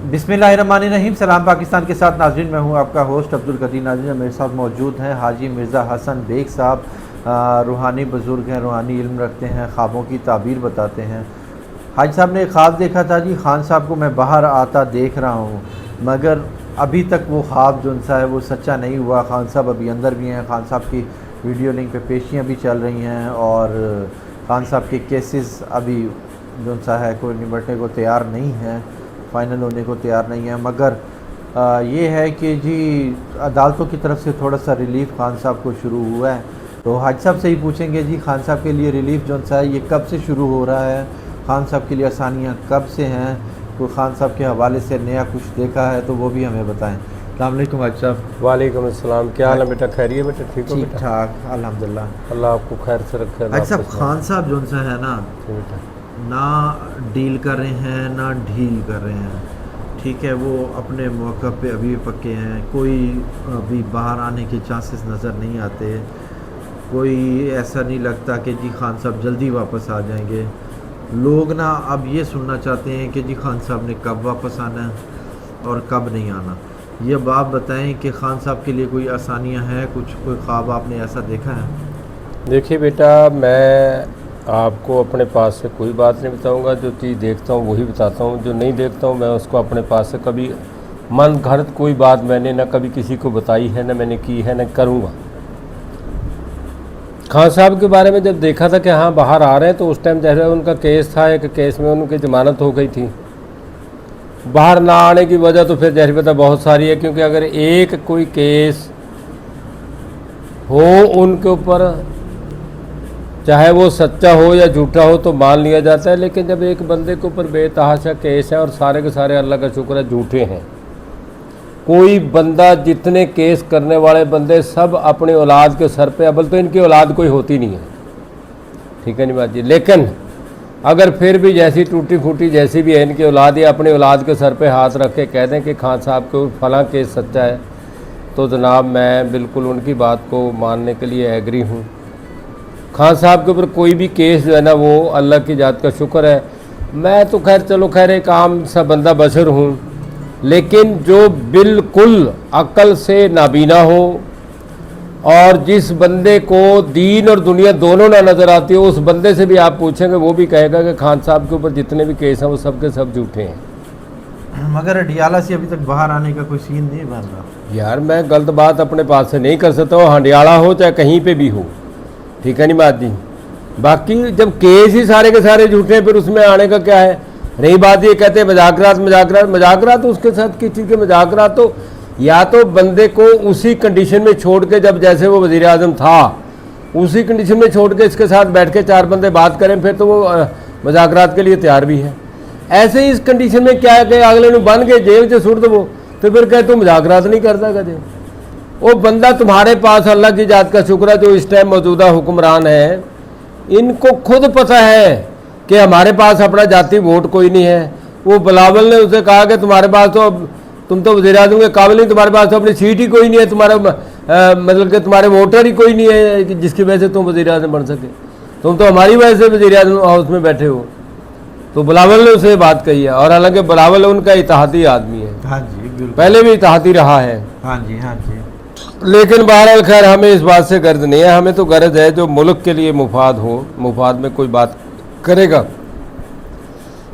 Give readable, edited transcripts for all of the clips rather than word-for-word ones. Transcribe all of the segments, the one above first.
बिस्मिल्लाहिर्रहमानिर्रहीम। सलाम पाकिस्तान के साथ नाज़रीन, मैं हूं आपका होस्ट अब्दुल कदीर। नाज़रीन मेरे साथ मौजूद हैं हाजी मिर्ज़ा हसन बेग साहब। रूहानी बुज़ुर्ग हैं, रूहानी इल्म रखते हैं, ख्वाबों की ताबीर बताते हैं। हाजी साहब ने एक ख्वाब देखा था जी, खान साहब को मैं बाहर आता देख रहा हूँ, मगर अभी तक वो ख्वाब जो सा है वो सच्चा नहीं हुआ। खान साहब अभी अंदर भी हैं, खान साहब की वीडियो लिंक पे पेशियाँ भी चल रही हैं और खान साहब के केसेस अभी जो सा है कोई निपटने को तैयार नहीं हैं, फ़ाइनल होने को तैयार नहीं है। मगर ये है कि जी अदालतों की तरफ से थोड़ा सा रिलीफ़ खान साहब को शुरू हुआ है। तो हाजी साहब से ही पूछेंगे जी, खान साहब के लिए रिलीफ़ जो सा है ये कब से शुरू हो रहा है, खान साहब के लिए आसानियाँ कब से हैं, कोई खान साहब के हवाले से नया कुछ देखा है तो वो भी हमें बताएं। अस्सलाम वालेकुम हाजी साहब। वालेकुम अस्सलाम। क्या हाल है बेटा? खैरियत बेटा? ठीक हो? ठीक ठाक अल्हम्दुलिल्लाह, अल्लाह आपको खैर से रखे। हाजी साहब खान साहब जो सा है ना, बेटा ना डील कर रहे हैं ना ढील कर रहे हैं, ठीक है। वो अपने मौक़ा पे अभी पक्के हैं, कोई अभी बाहर आने के चांसेस नज़र नहीं आते, कोई ऐसा नहीं लगता कि जी खान साहब जल्दी वापस आ जाएंगे। लोग ना अब ये सुनना चाहते हैं कि जी खान साहब ने कब वापस आना है और कब नहीं आना। ये अब आप बताएं कि खान साहब के लिए कोई आसानियां हैं, कुछ कोई ख्वाब आपने ऐसा देखा है? देखिए बेटा, मैं आपको अपने पास से कोई बात नहीं बताऊंगा। जो चीज़ देखता हूँ वही बताता हूँ, जो नहीं देखता हूँ मैं उसको अपने पास से कभी मन घड़त कोई बात मैंने ना कभी किसी को बताई है, ना मैंने की है, ना करूँगा। खान साहब के बारे में जब देखा था कि हाँ बाहर आ रहे हैं, तो उस टाइम जैसे उनका केस था, एक केस में उनकी ज़मानत हो गई थी। बाहर ना आने की वजह तो फिर जैसे पता बहुत सारी है, क्योंकि अगर एक कोई केस हो उनके ऊपर, चाहे वो सच्चा हो या झूठा हो, तो मान लिया जाता है। लेकिन जब एक बंदे के ऊपर बेतहाशा केस है और सारे के सारे अल्लाह का शुक्र है झूठे हैं, कोई बंदा, जितने केस करने वाले बंदे सब अपनी औलाद के सर पे, अव्वल तो इनकी औलाद कोई होती नहीं है, ठीक है नहीं बात जी। लेकिन अगर फिर भी जैसी टूटी फूटी जैसी भी है इनकी औलाद, या अपनी औलाद के सर पे हाथ रख के कह दें कि खान साहब के फलां केस सच्चा है, तो जनाब मैं बिल्कुल उनकी बात को मानने के लिए एग्री हूँ। खान साहब के ऊपर कोई भी केस जो है ना, वो अल्लाह की जात का शुक्र है। मैं तो खैर चलो खैर एक आम सा बंदा बशर हूँ, लेकिन जो बिल्कुल अक्ल से नाबीना हो और जिस बंदे को दीन और दुनिया दोनों ना नज़र आती हो, उस बंदे से भी आप पूछेंगे वो भी कहेगा कि खान साहब के ऊपर जितने भी केस हैं वो सब के सब झूठे हैं। मगर हंडियाला से अभी तक बाहर आने का कोई सीन नहीं बन रहा। यार मैं गलत बात अपने पास से नहीं कर सकता हूँ, हंडियाला हो चाहे कहीं पे भी हो, ठीक है नहीं बात जी। बाकी जब केस ही सारे के सारे झूठे हैं, फिर उसमें आने का क्या है? रही बात ये कहते हैं मजाकरात, उसके साथ किस चीज़ के मजाकरात? तो या तो बंदे को उसी कंडीशन में छोड़ के, जब जैसे वो वज़ीर आज़म था उसी कंडीशन में छोड़ के इसके साथ बैठ के चार बंदे बात करें, फिर तो वो मजाकरात के लिए तैयार भी है। ऐसे ही इस कंडीशन में क्या है कि अगले ने बन के जेल से सुट दो, तो फिर कहे तू मजाकरात नहीं करता कदे। वो बंदा तुम्हारे पास, अल्लाह की जात का शुक्र है, जो इस टाइम मौजूदा हुक्मरान है, इनको खुद पता है कि हमारे पास अपना जाति वोट कोई नहीं है। वो बिलावल ने उसे कहा कि तुम्हारे पास तो, तुम तो वज़ीर आज़म के काबिल नहीं, तुम्हारे पास तो अपनी सीट ही कोई नहीं है, तुम्हारा मतलब कि तुम्हारे वोटर ही कोई नहीं है जिसकी वजह से तुम वज़ीर आज़म बन सके, तुम तो हमारी वजह से वज़ीर आज़म हाउस में बैठे हो। तो बिलावल ने उसे बात कही है, और हालांकि बिलावल उनका इत्तेहादी आदमी है। हाँ जी, पहले भी इत्तेहादी रहा है। हाँ जी, हाँ जी। लेकिन बहरहाल खैर हमें इस बात से गर्ज नहीं है। हमें तो गर्ज है जो मुल्क के लिए मुफाद हो, मुफाद में कोई बात करेगा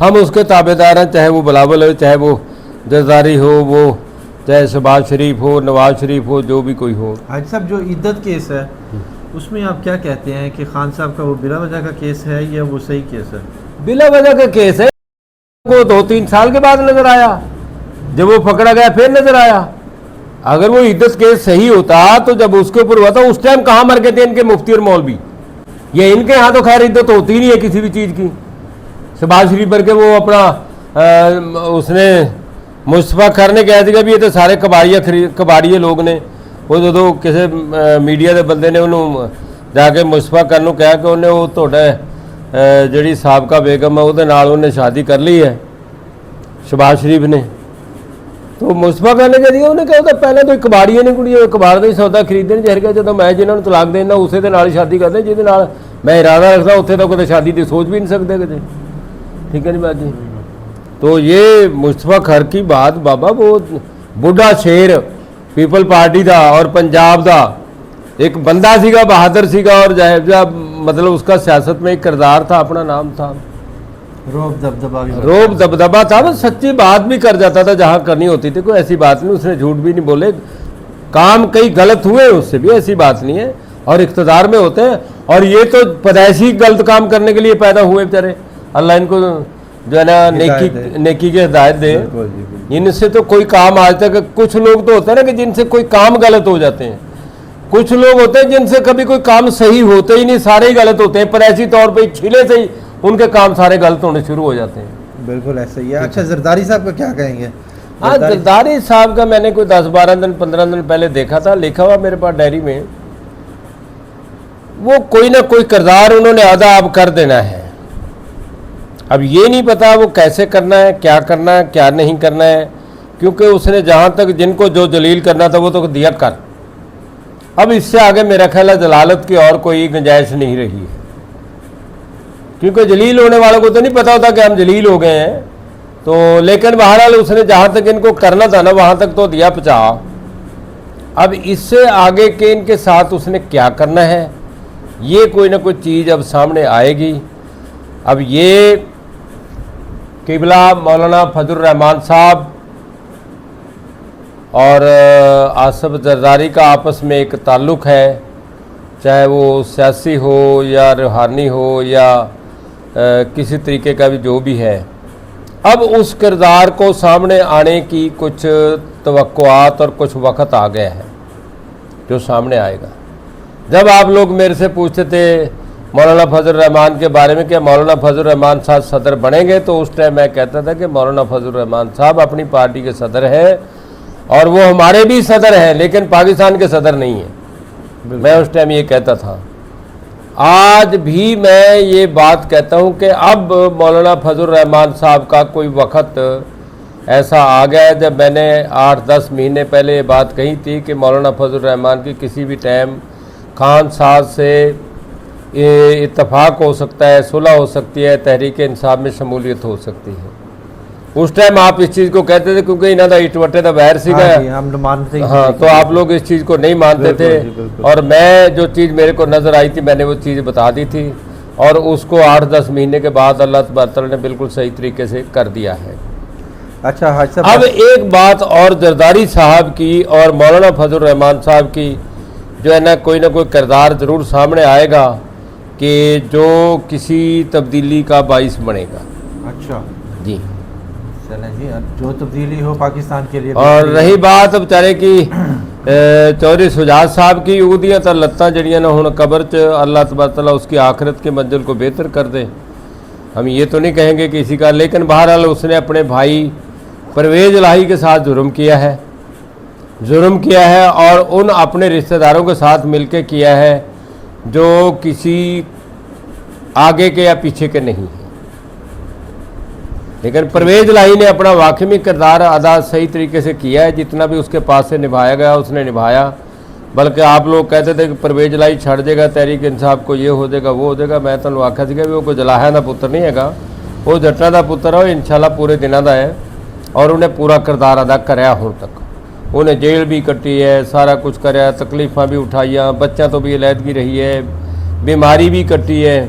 हम उसके ताबेदार हैं, चाहे वो बिलावल हो, चाहे वो जरदारी हो, वो चाहे शहबाज शरीफ हो, नवाज शरीफ हो, जो भी कोई हो। हाजी साहब, जो इद्दत केस है उसमें आप क्या कहते हैं कि खान साहब का वो बिला वजह का केस है या वो सही केस है? बिला वजह का केस है। वो 2-3 साल के बाद नजर आया, जब वो पकड़ा गया फिर नजर आया। अगर वो इद्दत केस सही होता तो जब उसके ऊपर हुआ था उस टाइम कहाँ मर गए थे इनके मुफ्ती और मौलवी? ये इनके यहाँ तो खैर इद्दत होती नहीं है किसी भी चीज़ की। शहबाज शरीफ पर के वो अपना उसने मुस्तफा करने कहा था भी ये तो सारे कबाड़िए लोग ने, वो जो किसी मीडिया के बंदे ने उन्होंने जाके मुस्तफा करने कहा कि उन्हें वो थोड़ा जी साबका बेगम है वो शादी कर ली है शहबाज शरीफ ने। तो मुस्तफा करने के दिया उन्हें कहा पहले तो कबाड़िए ने कुड़ी कबाड़ का सौदा खरीदने जहर गया जो मैं जिन्होंने तलाक देना उसे दे नाल शादी करते जिहदे नाल मैं इरादा रखता उत्थे तो कदे शादी की सोच भी नहीं सकते कदे। ठीक है जी बात जी। تو یہ مصطفیٰ کھر کی بات بابا وہ بڈھا شیر پیپل پارٹی دا اور پنجاب دا ایک بندہ سیگا بہادر سیگا اور جب مطلب اس کا سیاست میں ایک کردار تھا اپنا نام تھا روب دبدبا تھا وہ سچی بات بھی کر جاتا تھا جہاں کرنی ہوتی تھی کوئی ایسی بات نہیں اس نے جھوٹ بھی نہیں بولے کام کئی غلط ہوئے اس سے بھی ایسی بات نہیں ہے اور اقتدار میں ہوتے ہیں اور یہ تو پیدائشی غلط کام کرنے کے لیے پیدا ہوئے بیچارے اللہ ان کو جو ہے نا نیکی کی ہدایت دے ان سے تو کوئی کام آج تک کچھ لوگ تو ہوتے ہیں نا کہ جن سے کوئی کام غلط ہو جاتے ہیں کچھ لوگ ہوتے ہیں جن سے کبھی کوئی کام صحیح ہوتے ہی نہیں سارے ہی غلط ہوتے ہیں پیدائشی طور پہ چھیلے سے ہی ان کے کام سارے غلط ہونے شروع ہو جاتے ہیں بالکل ایسا ہی ہے اچھا زرداری صاحب کا کیا کہیں گے ہاں زرداری صاحب کا میں نے کوئی 10-12 دن 15 دن پہلے دیکھا تھا لکھا ہوا میرے پاس ڈائری میں وہ کوئی نہ کوئی کردار انہوں نے ادا اب کر دینا ہے اب یہ نہیں پتا وہ کیسے کرنا ہے کیا نہیں کرنا ہے کیونکہ اس نے جہاں تک جن کو جو جلیل کرنا تھا وہ تو دیا کر اب اس سے آگے میرا خیال ہے جلالت کی اور کوئی گنجائش نہیں رہی ہے کیونکہ جلیل ہونے والوں کو تو نہیں پتا ہوتا کہ ہم جلیل ہو گئے ہیں تو لیکن بہرحال اس نے جہاں تک ان کو کرنا تھا نا وہاں تک تو دیا پہنچا اب اس سے آگے کے ان کے ساتھ اس نے کیا کرنا ہے یہ کوئی نہ کوئی چیز اب سامنے آئے گی اب یہ قبلہ مولانا فضل الرحمان صاحب اور آصف زرداری کا آپس میں ایک تعلق ہے چاہے وہ سیاسی ہو یا روحانی ہو یا کسی طریقے کا بھی جو بھی ہے اب اس کردار کو سامنے آنے کی کچھ توقعات اور کچھ وقت آ گیا ہے جو سامنے آئے گا جب آپ لوگ میرے سے پوچھتے تھے مولانا فضل الرحمان کے بارے میں کہ مولانا فضل الرحمان صاحب صدر بنیں گے تو اس ٹائم میں کہتا تھا کہ مولانا فضل الرحمان صاحب اپنی پارٹی کے صدر ہیں اور وہ ہمارے بھی صدر ہیں لیکن پاکستان کے صدر نہیں ہیں میں اس ٹائم یہ کہتا تھا آج بھی میں یہ بات کہتا ہوں کہ اب مولانا فضل الرحمان صاحب کا کوئی وقت ایسا آ گیا ہے جب میں نے 8-10 مہینے پہلے یہ بات کہی تھی کہ مولانا فضل الرحمان کی کسی بھی ٹائم خان صاحب سے اتفاق ہو سکتا ہے صلح ہو سکتی ہے تحریک انصاف میں شمولیت ہو سکتی ہے اس ٹائم آپ اس چیز کو کہتے تھے کیونکہ انہوں کا اٹوٹے کا ویر سی ہاں تو آپ لوگ اس چیز کو نہیں مانتے تھے اور میں جو چیز میرے کو نظر آئی تھی میں نے وہ چیز بتا دی تھی اور اس کو 8-10 مہینے کے بعد اللہ تبارک تعالیٰ نے بالکل صحیح طریقے سے کر دیا ہے اچھا حاج صاحب اب ایک بات اور زرداری صاحب کی اور مولانا فضل الرحمان صاحب کی جو ہے نا کوئی کردار ضرور سامنے آئے گا کہ جو کسی تبدیلی کا باعث بنے گا اچھا جی چلیں جی جو تبدیلی ہو پاکستان کے لیے اور رہی بات بیچارے کی چودھری شجاعت صاحب کی اودیاں تو لتاں جڑیاں نہ ہوں قبر چ اللہ تبارک تعالیٰ اس کی آخرت کے منزل کو بہتر کر دے ہم یہ تو نہیں کہیں گے کسی کا لیکن بہرحال اس نے اپنے بھائی پرویز الہی کے ساتھ ظلم کیا ہے اور ان اپنے رشتہ داروں کے ساتھ مل کے کیا ہے جو کسی آگے کے یا پیچھے کے نہیں ہیں لیکن پرویز الہی نے اپنا واقعی کردار ادا صحیح طریقے سے کیا ہے جتنا بھی اس کے پاس سے نبھایا گیا اس نے نبھایا بلکہ آپ لوگ کہتے تھے کہ پرویز الہی چھڑ دے گا تحریک انصاف کو یہ ہو جائے گا وہ ہو جائے گا میں تو آخیا سا کہ وہ کوئی جلاحیا کا پتر نہیں ہے وہ جٹا کا پتر ہے وہ انشاءاللہ پورے دنوں کا ہے اور انہیں پورا کردار ادا کریا ہوں تک انہیں جیل بھی کٹی ہے سارا کچھ کریا تکلیفاں بھی اٹھائیاں بچوں تو بھی علیحدگی رہی ہے بیماری بھی کٹی ہے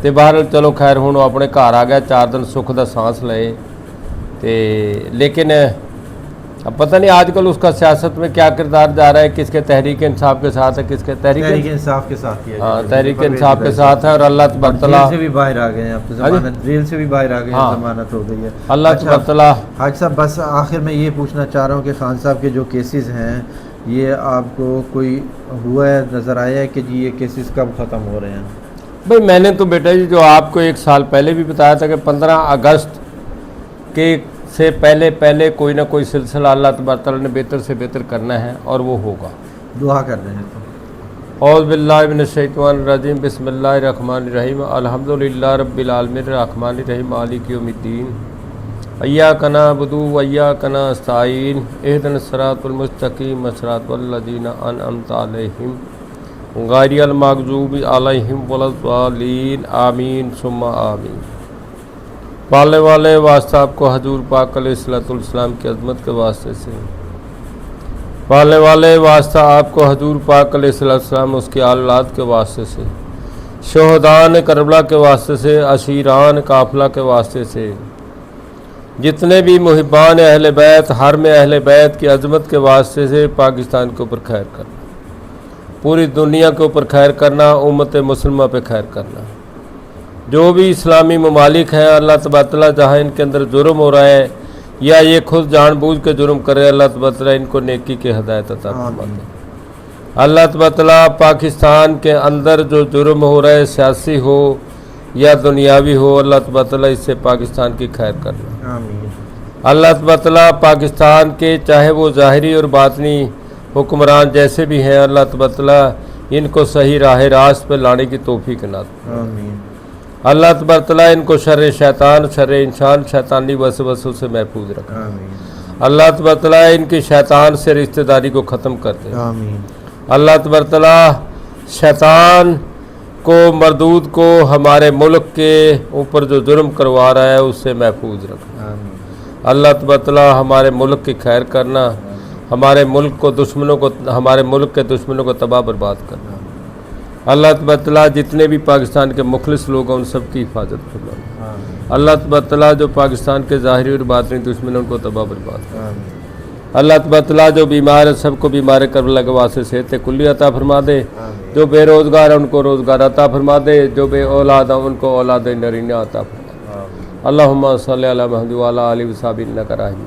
تو بہرحال چلو خیر ہوں اپنے گھر آ گیا 4 دن سکھ دا سانس لے لیکن اب پتہ نہیں آج کل اس کا سیاست میں کیا کردار جا رہا ہے کس کے تحریک انصاف کے ساتھ ہے کس کے تحریک انصاف کے ساتھ ہاں تحریک انصاف کے ساتھ ہے اور اللہ تبارک تعالیٰ سے بھی باہر آ گئے ہیں اب تو ضمانت جیل سے بھی باہر آ گئے ہیں ضمانت ہو گئی ہے اللہ تبارک تعالیٰ حاج صاحب بس آخر میں یہ پوچھنا چاہ رہا ہوں کہ خان صاحب کے جو کیسز ہیں یہ آپ کو کوئی ہوا ہے نظر آیا ہے کہ جی یہ کیسز کب ختم ہو رہے ہیں بھائی میں نے تو بیٹا جی جو آپ کو 1 سال پہلے بھی بتایا تھا کہ 15 اگست کے سے پہلے کوئی نہ کوئی سلسلہ اللہ تبارک تعالیٰ نے بہتر سے بہتر کرنا ہے اور وہ ہوگا دعا کر رہے ہیں تو اعوذ باللہ من الشیطان الرجیم بسم اللہ الرحمن الرحیم الحمدللہ رب العالمین الرحمن الرحیم مالک یوم الدین ایاک نعبد و ایاک نستعین اہدنا الصراط المستقیم صراط الذین انعمت علیہم غیر المغضوب علیہم ولا الضالین آمین ثم آمین पालने वाले वास्ता आपको हजूर पाक अलैहिस्सलाम की अज़मत के वास्ते से, पालने वाले वास्ता आपको हजूर पाक अलैहिस्सलाम उसकी औलाद के वास्ते से, शोहदान करबला के वास्ते से, अशीरान काफिला के वास्ते से, जितने भी मुहिबान अहले बैत, हर में अहले बैत की अज़मत के वास्ते से पाकिस्तान के ऊपर खैर करना, पूरी दुनिया के ऊपर खैर करना, उम्मत मुसलमा पे खैर करना। जो भी इस्लामी ममालिक हैं अल्लाह तबारक तआला जहाँ इनके अंदर जुर्म हो रहा है या ये खुद जानबूझ के जुर्म कर रहे हैं, अल्लाह तबारक तआला इनको नेकी की हिदायत अता फरमाते। अल्लाह तबारक तआला पाकिस्तान के अंदर जो जुर्म हो रहा है, सियासी हो या दुनियावी हो, अल्लाह तबारक तआला इससे पाकिस्तान की खैर करना। आमीन। अल्लाह तबारक तआला पाकिस्तान के चाहे वो ज़ाहिरी और बातनी हुक्मरान जैसे भी हैं, अल्लाह तबारक तआला इनको सही राह रास्त पर लाने की तौफीक इनात फरमाए। आमीन। अल्लाह तबारक तआला इनको शर्र शैतान, शर्र इंसान, शैतानी वसवसों से महफूज रखे। आमीन। अल्लाह तबारक तआला इनकी शैतान से रिश्तेदारी को ख़त्म कर दे। आमीन। अल्लाह तबारक तआला शैतान को, मरदूद को हमारे मुल्क के ऊपर जो जुर्म करवा रहा है उससे महफूज रखे। आमीन। अल्लाह तबारक तआला हमारे मुल्क की खैर करना, हमारे मुल्क को दुश्मनों को, हमारे मुल्क के दुश्मनों को तबाह बर्बाद करना। अल्लाह तबारक तआला जितने भी पाकिस्तान के मुखलिस लोग हैं उन सब की हिफाजत फरमाए। आमीन। अल्लाह तबारक तआला जो पाकिस्तान के ज़ाहिरी और बातिनी दुश्मन हैं उनको तबाह बर्बाद करना। आमीन। अल्लाह तबारक तआला जो बीमार है सबको बीमार करबला के वास्ते सेहत कुल्ली अता फरमा दे। आमीन। जो बेरोज़गार है उनको रोज़गार अता फरमा दे, जो बे औलाद है उनको औलाद नरीना अता फरमा दे। आमीन। अल्लाहुम्मा सल्ली अला मुहम्मद व अला आलिहि व सहाबिहि इन्नका राहिम।